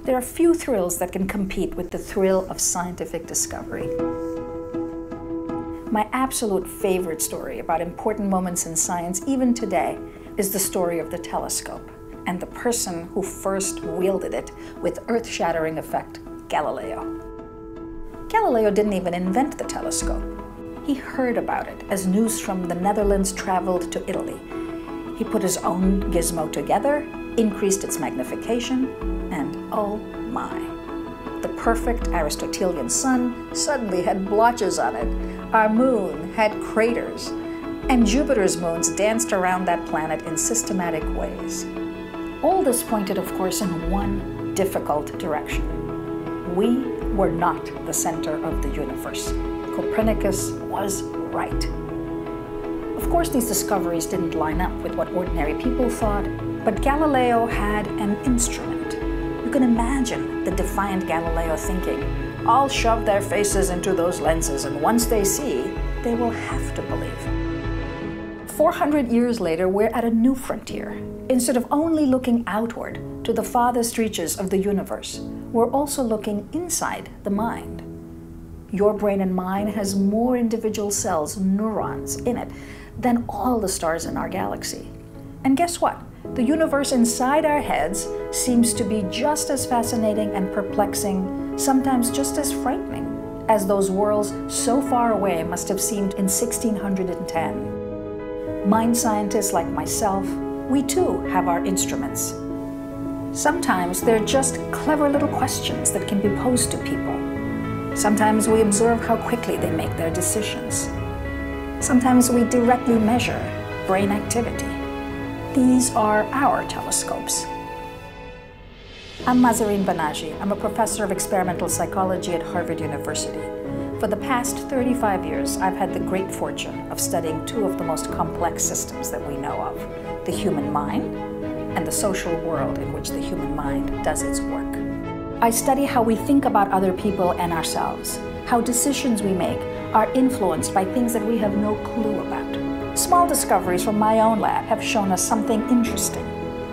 There are few thrills that can compete with the thrill of scientific discovery. My absolute favorite story about important moments in science, even today, is the story of the telescope and the person who first wielded it with earth-shattering effect, Galileo. Galileo didn't even invent the telescope. He heard about it as news from the Netherlands traveled to Italy. He put his own gizmo together, increased its magnification, and oh my. The perfect Aristotelian sun suddenly had blotches on it. Our moon had craters, and Jupiter's moons danced around that planet in systematic ways. All this pointed, of course, in one difficult direction. We were not the center of the universe. Copernicus was right. Of course, these discoveries didn't line up with what ordinary people thought, but Galileo had an instrument. You can imagine the defiant Galileo thinking, I'll shove their faces into those lenses, and once they see, they will have to believe. 400 years later, we're at a new frontier. Instead of only looking outward to the farthest reaches of the universe, we're also looking inside the mind. Your brain and mine has more individual cells, neurons, in it than all the stars in our galaxy. And guess what? The universe inside our heads seems to be just as fascinating and perplexing, sometimes just as frightening, as those worlds so far away must have seemed in 1610. Mind scientists like myself, we too have our instruments. Sometimes they're just clever little questions that can be posed to people. Sometimes we observe how quickly they make their decisions. Sometimes we directly measure brain activity. These are our telescopes. I'm Mahzarin Banaji. I'm a professor of experimental psychology at Harvard University. For the past 35 years, I've had the great fortune of studying two of the most complex systems that we know of, the human mind and the social world in which the human mind does its work. I study how we think about other people and ourselves, how decisions we make are influenced by things that we have no clue about. Small discoveries from my own lab have shown us something interesting,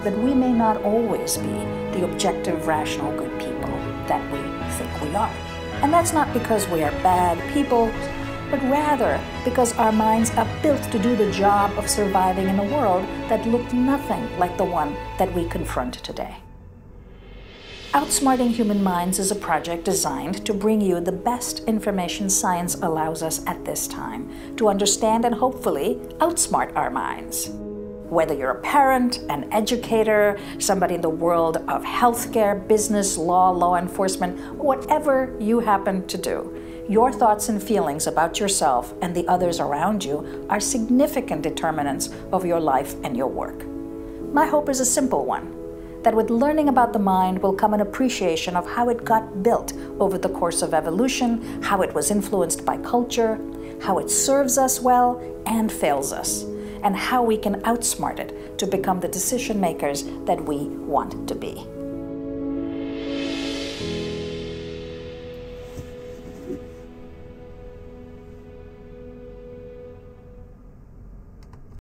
that we may not always be the objective, rational, good people that we think we are. And that's not because we are bad people, but rather because our minds are built to do the job of surviving in a world that looked nothing like the one that we confront today. Outsmarting Human Minds is a project designed to bring you the best information science allows us at this time to understand and hopefully outsmart our minds. Whether you're a parent, an educator, somebody in the world of healthcare, business, law enforcement, whatever you happen to do, your thoughts and feelings about yourself and the others around you are significant determinants of your life and your work. My hope is a simple one, that with learning about the mind will come an appreciation of how it got built over the course of evolution, how it was influenced by culture, how it serves us well and fails us, and how we can outsmart it to become the decision makers that we want to be.